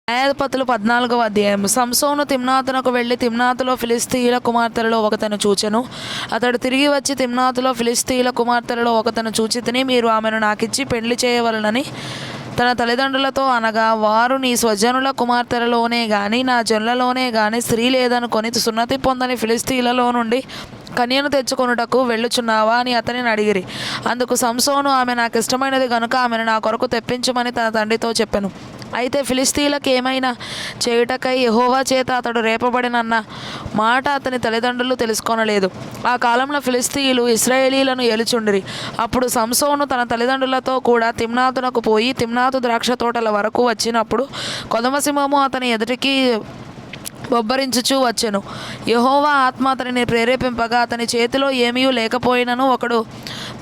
న్యాయాధిపతులు 14వ అధ్యాయము. సంసోను తిమ్నాతునకు వెళ్ళి తిమ్నాతులో ఫిలిష్తీయుల కుమార్తెలలో ఒకతను చూచెను. అతడు తిరిగి వచ్చి తిమ్నాతులో ఫిలిష్తీయుల కుమార్తెలలో ఒకతను చూచితిని, మీరు ఆమెను నాకిచ్చి పెళ్లి చేయవలనని తన తల్లిదండ్రులతో అనగా, వారు నీ స్వజనుల కుమార్తెలలోనే గాని నా జనులలోనే గాని స్త్రీ లేదనుకొని సున్నతి పొందని ఫిలిష్తీయులలో నుండి కన్యను తెచ్చుకొనుటకు వెళ్ళుచున్నావా అని అతనిని అడిగిరి. అందుకు సంసోను, ఆమె నాకు ఇష్టమైనది గనుక ఆమెను నా కొరకు తెప్పించమని తన తండ్రితో చెప్పెను. అయితే ఫిలిష్తీయులకు ఏమైనా చేయుటకై యెహోవా చేత అతడు రేపబడినన్న మాట అతని తల్లిదండ్రులు తెలుసుకొనలేదు. ఆ కాలంలో ఫిలిష్తీయులు ఇశ్రాయేలీలను ఏలుచుండిరి. అప్పుడు సంసోను తన తల్లిదండ్రులతో కూడా తిమ్నాతునకు పోయి తిమ్నాతు ద్రాక్ష తోటల వరకు వచ్చినప్పుడు కొదమసింహము అతని ఎదుటికి బొబ్బరించుచూ వచ్చెను. యెహోవా ఆత్మ అతనిని ప్రేరేపింపగా అతని చేతిలో ఏమీ లేకపోయినను ఒకడు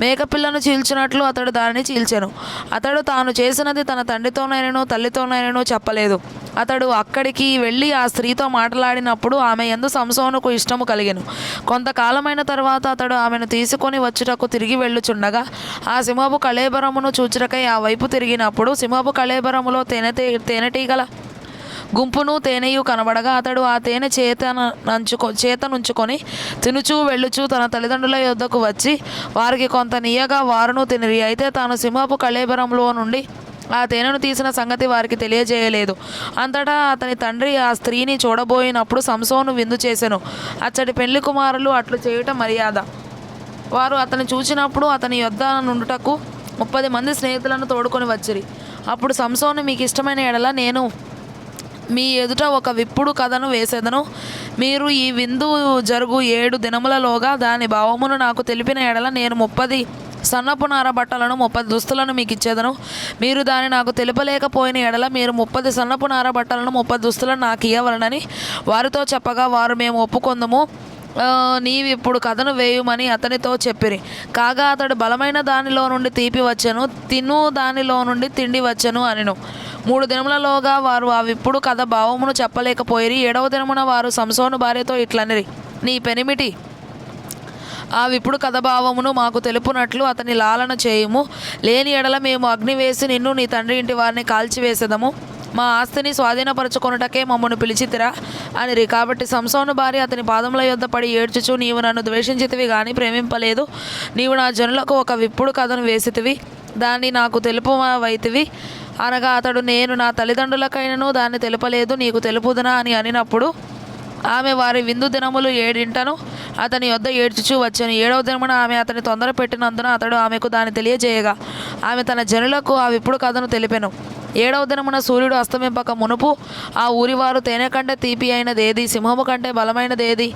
మేకపిల్లను చీల్చినట్లు అతడు దానిని చీల్చెను. అతడు తాను చేసినది తన తండ్రితోనైనను తల్లితోనైనను చెప్పలేదు. అతడు అక్కడికి వెళ్ళి ఆ స్త్రీతో మాట్లాడినప్పుడు ఆమె యందు సంసోనుకు ఇష్టము కలిగెను. కొంతకాలమైన తర్వాత అతడు ఆమెను తీసుకొని వచ్చుటకు తిరిగి వెళ్ళుచుండగా ఆ సింహపు కళేబరమును చూచుటకై ఆ వైపు తిరిగినప్పుడు సింహపు కళేబరములో తేనెటీగల గుంపును తేనెయు కనబడగా అతడు ఆ తేనె చేతనుంచుకొని తినుచూ వెళ్ళుచూ తన తల్లిదండ్రుల యొద్దకు వచ్చి వారికి కొంత నీయగా వారును తినిరి. అయితే తాను సింహపు కళేబరంలో నుండి ఆ తేనెను తీసిన సంగతి వారికి తెలియజేయలేదు. అంతటా అతని తండ్రి ఆ స్త్రీని చూడబోయినప్పుడు సంసోను విందు చేసెను. అచ్చటి పెళ్లి కుమారులు అట్లు చేయుట మర్యాద. వారు అతని చూచినప్పుడు అతని యొద్ద నుండుటకు 30 మంది స్నేహితులను తోడుకొని వచ్చిరి. అప్పుడు సంసోను, మీకు ఇష్టమైన ఎడల నేను మీ ఎదుట ఒక విప్పుడు కథను వేసేదను. మీరు ఈ విందు జరుగు 7 దినములలోగా దాని భావమును నాకు తెలిపిన ఎడల నేను 30 సన్నపు నార బట్టలను 30 దుస్తులను మీకు ఇచ్చేదను. మీరు దాన్ని నాకు తెలుపలేకపోయిన ఎడల మీరు 30 సన్నపు నార బట్టలను 30 దుస్తులను నాకు ఇయ్యవలనని వారితో చెప్పగా వారు, మేము ఒప్పుకొందుము, నీవిప్పుడు కథను వేయుమని అతనితో చెప్పిరి. కాగా అతడు బలమైన దానిలో నుండి తీపి వచ్చెను, తిను దానిలో నుండి తిండి వచ్చెను అనెను. 3 దినములలోగా వారు ఆ విప్పుడు కథ భావమును చెప్పలేకపోయిరి. 7వ దినమున వారు సంసోను భార్యతో ఇట్లనిరి, నీ పెనిమిటి ఆ విప్పుడు కథ భావమును మాకు తెలుపునట్లు అతని లాలన చేయుము. లేని ఎడల మేము అగ్ని వేసి నిన్ను నీ తండ్రి ఇంటి వారిని కాల్చివేసేదము. మా ఆస్తిని స్వాధీనపరచుకొనుటకే మమ్మను పిలిచితిరా అనిరి. కాబట్టి సంసోను భార్య అతని పాదముల యొద్ద పడి ఏడ్చుచు, నీవు నన్ను ద్వేషించితివి గాని ప్రేమింపలేదు. నీవు నా జనులకు ఒక విప్పుడు కథను వేసితివి, దాన్ని నాకు తెలుపవైతివి అనగా అతడు, నేను నా తల్లిదండ్రులకైనను దాన్ని తెలుపలేదు, నీకు తెలుపుదునా అని అనినప్పుడు ఆమె వారి విందు దినములు 7 అతని యొద్ద ఏడ్చుచూ వచ్చెను. 7వ దినమున ఆమె అతని తొందర పెట్టినందున అతడు ఆమెకు దాన్ని తెలియజేయగా ఆమె తన జనులకు ఆ విప్పుడు కథను తెలిపెను. 7వ దినమున సూర్యుడు అస్తమింపక మునుపు ఆ ఊరివారు తేనె కంటే తీపి అయినదేది, సింహము కంటే బలమైనదేది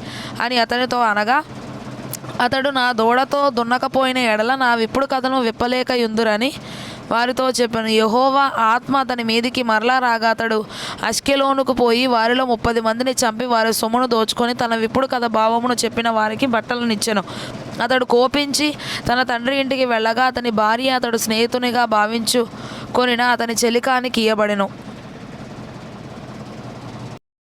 అని అతనితో అనగా అతడు, నా దూడతో దున్నకపోయిన ఎడల నా విప్పుడు కథను విప్పలేకయుందురని వారితో చెప్పాను. యెహోవా ఆత్మ అతని మీదికి మరలా రాగా అతడు అష్కెలోనుకు పోయి వారిలో 30 మందిని చంపి వారి సొమ్మును దోచుకొని తన విప్పుడు కథ భావమును చెప్పిన వారికి బట్టలనిచ్చెను. అతడు కోపించి తన తండ్రి ఇంటికి వెళ్ళగా అతని భార్య అతడు స్నేహితునిగా భావించుకొనిన అతని చెలికానికి ఇయ్యబడెను.